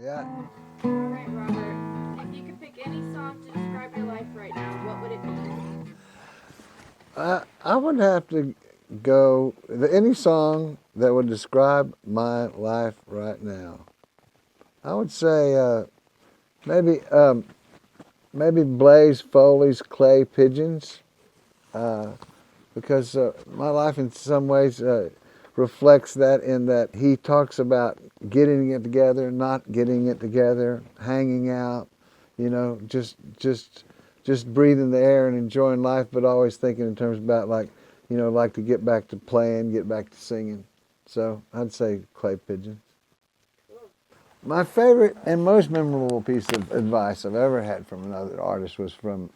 Yeah. All right, Robert. If you could pick any song to describe your life right now, what would it be? I would have to go any song that would describe my life right now. I would say maybe maybe Blaze Foley's Clay Pigeons, uh, because my life in some ways reflects that in that he talks about getting it together, not getting it together, hanging out, just breathing the air and enjoying life, but always thinking in terms about like to get back to playing, get back to singing. So I'd say Clay Pigeons. Cool. My favorite and most memorable piece of advice I've ever had from another artist was from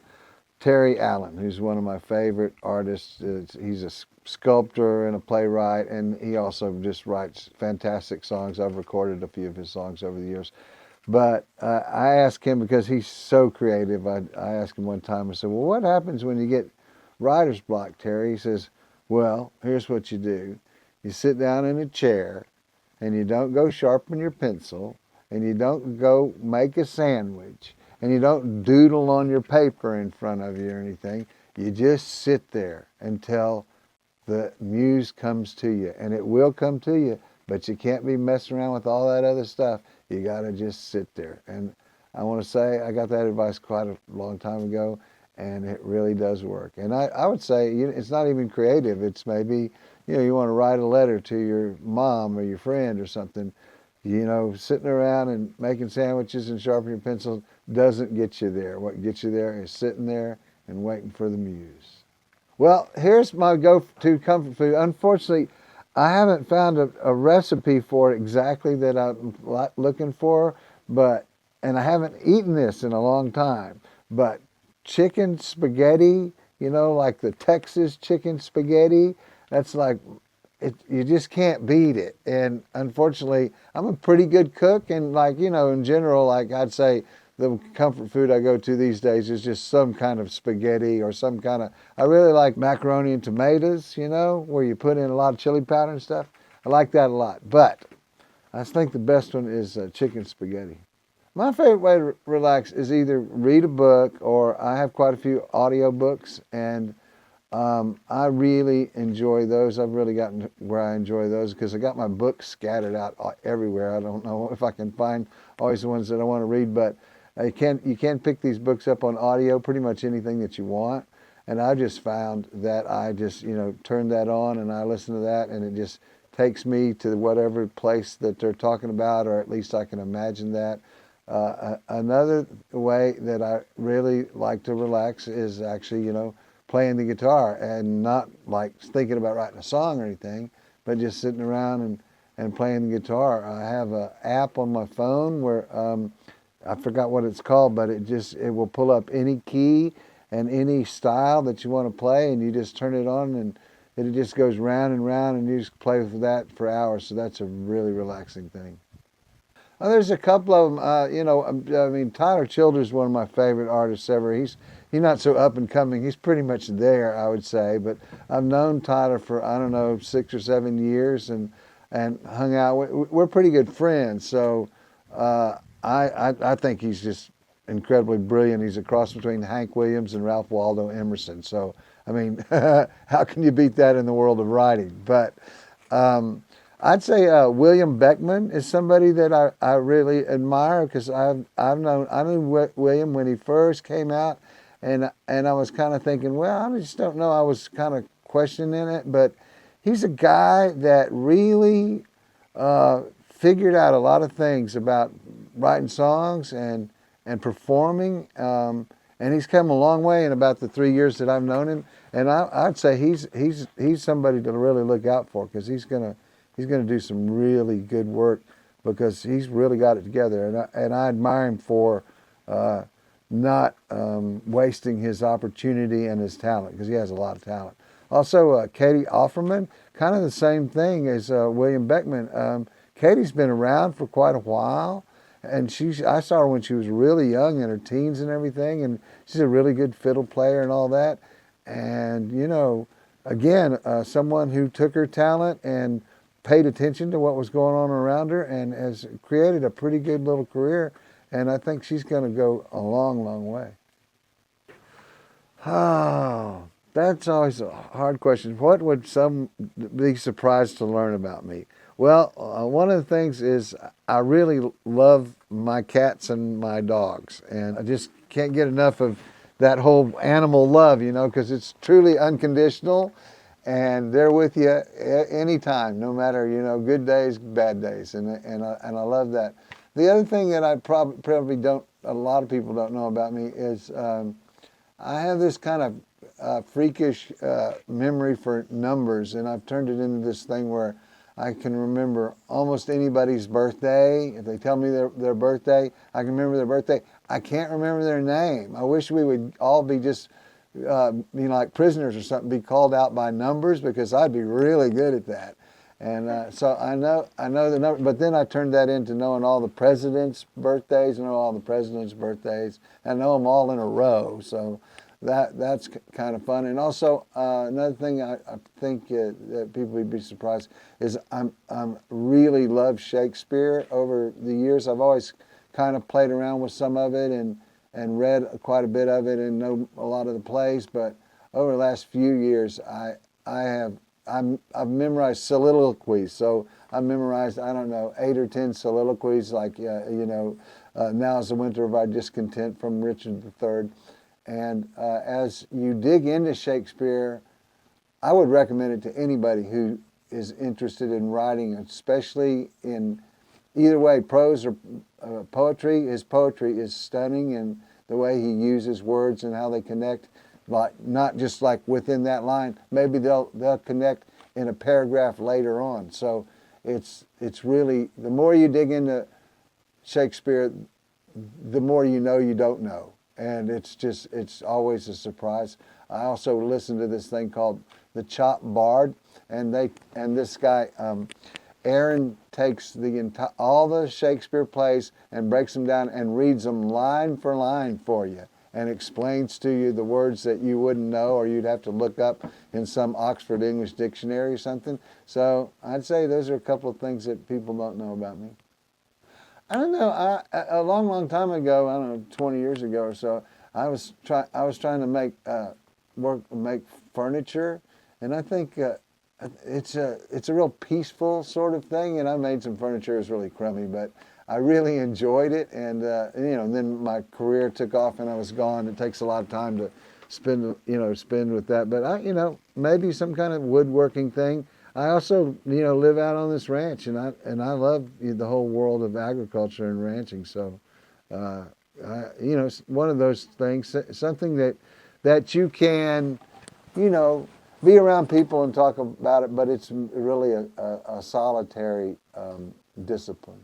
Terry Allen, who's one of my favorite artists. He's a sculptor and a playwright, and he also just writes fantastic songs. I've recorded a few of his songs over the years. But I asked him, because he's so creative, I asked him one time, I said, well, what happens when you get writer's block, Terry? He says, well, here's what you do. You sit down in a chair, and you don't go sharpen your pencil, and you don't go make a sandwich, and you don't doodle on your paper in front of you or anything. You just sit there until the muse comes to you, and it will come to you, but you can't be messing around with all that other stuff. You got to just sit there. And I want to say I got that advice quite a long time ago, and it really does work. And I would say it's not even creative. It's maybe, you want to write a letter to your mom or your friend or something. Sitting around and making sandwiches and sharpening your pencil doesn't get you there. What gets you there is sitting there and waiting for the muse. Well, here's my go-to comfort food. Unfortunately, I haven't found a recipe for it exactly that I'm looking for, and I haven't eaten this in a long time. But chicken spaghetti, like the Texas chicken spaghetti, that's like you just can't beat it. And unfortunately, I'm a pretty good cook, and in general, like I'd say the comfort food I go to these days is just some kind of spaghetti or some kind of. I really like macaroni and tomatoes, where you put in a lot of chili powder and stuff. I like that a lot. But I think the best one is chicken spaghetti. My favorite way to relax is either read a book, or I have quite a few audio books, and I really enjoy those. I've really gotten where I enjoy those because I got my books scattered out everywhere. I don't know if I can find always the ones that I want to read, but you can pick these books up on audio, pretty much anything that you want. And I just found that I just turn that on and I listen to that, and it just takes me to whatever place that they're talking about, or at least I can imagine that. Another way that I really like to relax is actually playing the guitar, and not like thinking about writing a song or anything, but just sitting around and playing the guitar. I have an app on my phone where I forgot what it's called, but it will pull up any key and any style that you want to play, and you just turn it on, and it just goes round and round, and you just play with that for hours. So that's a really relaxing thing. There's a couple of them. I mean, Tyler Childers is one of my favorite artists ever. He's not so up and coming. He's pretty much there, I would say. But I've known Tyler for, I don't know, 6 or 7 years, and hung out. We're pretty good friends. So I think he's just incredibly brilliant. He's a cross between Hank Williams and Ralph Waldo Emerson. So I mean, how can you beat that in the world of writing? But I'd say William Beckman is somebody that I really admire, because I knew William when he first came out, and I was kind of thinking, well, I just don't know. I was kind of questioning it, but he's a guy that really figured out a lot of things about writing songs and performing. And he's come a long way in about the 3 years that I've known him. And I'd say he's somebody to really look out for, because he's gonna do some really good work, because he's really got it together. And I admire him for not wasting his opportunity and his talent, because he has a lot of talent. Also, Katie Offerman, kind of the same thing as William Beckman. Katie's been around for quite a while, and I saw her when she was really young, in her teens and everything, and she's a really good fiddle player and all that. And again, someone who took her talent and paid attention to what was going on around her and has created a pretty good little career. And I think she's going to go a long, long way. Oh, that's always a hard question. What would some be surprised to learn about me? Well, one of the things is I really love my cats and my dogs, and I just can't get enough of that whole animal love, because it's truly unconditional, and they're with you anytime, no matter, good days, bad days, and I love that. The other thing that I probably don't, a lot of people don't know about me is I have this kind of freakish memory for numbers, and I've turned it into this thing where I can remember almost anybody's birthday. If they tell me their birthday, I can remember their birthday. I can't remember their name. I wish we would all be just like prisoners or something, be called out by numbers, because I'd be really good at that. And so I know the number, but then I turned that into knowing all the presidents' birthdays. I know all the presidents' birthdays. I know them all in a row. So that's kind of fun. And also another thing I think that people would be surprised is I'm really love Shakespeare. Over the years, I've always kind of played around with some of it and read quite a bit of it and know a lot of the plays. But over the last few years, I've memorized soliloquies. So I've memorized, I don't know, 8 or 10 soliloquies, like Now is the Winter of Our Discontent from Richard III. And as you dig into Shakespeare, I would recommend it to anybody who is interested in writing, especially in either way, prose or poetry. His poetry is stunning, and the way he uses words and how they connect, like not just like within that line. Maybe they'll connect in a paragraph later on. So it's really, the more you dig into Shakespeare, the more you don't know. And it's always a surprise. I also listen to this thing called The Chop Bard, and this guy, Aaron, takes all the Shakespeare plays and breaks them down and reads them line for line for you and explains to you the words that you wouldn't know or you'd have to look up in some Oxford English dictionary or something. So I'd say those are a couple of things that people don't know about me. I don't know. A long, long time ago, I don't know, 20 years ago or so, I was trying to make furniture, and I think it's a real peaceful sort of thing. And I made some furniture. It was really crummy, but I really enjoyed it. And then my career took off, and I was gone. It takes a lot of time to spend with that. But maybe some kind of woodworking thing. I also, live out on this ranch, and I love the whole world of agriculture and ranching. So, it's one of those things, something that you can, be around people and talk about it, but it's really a solitary discipline.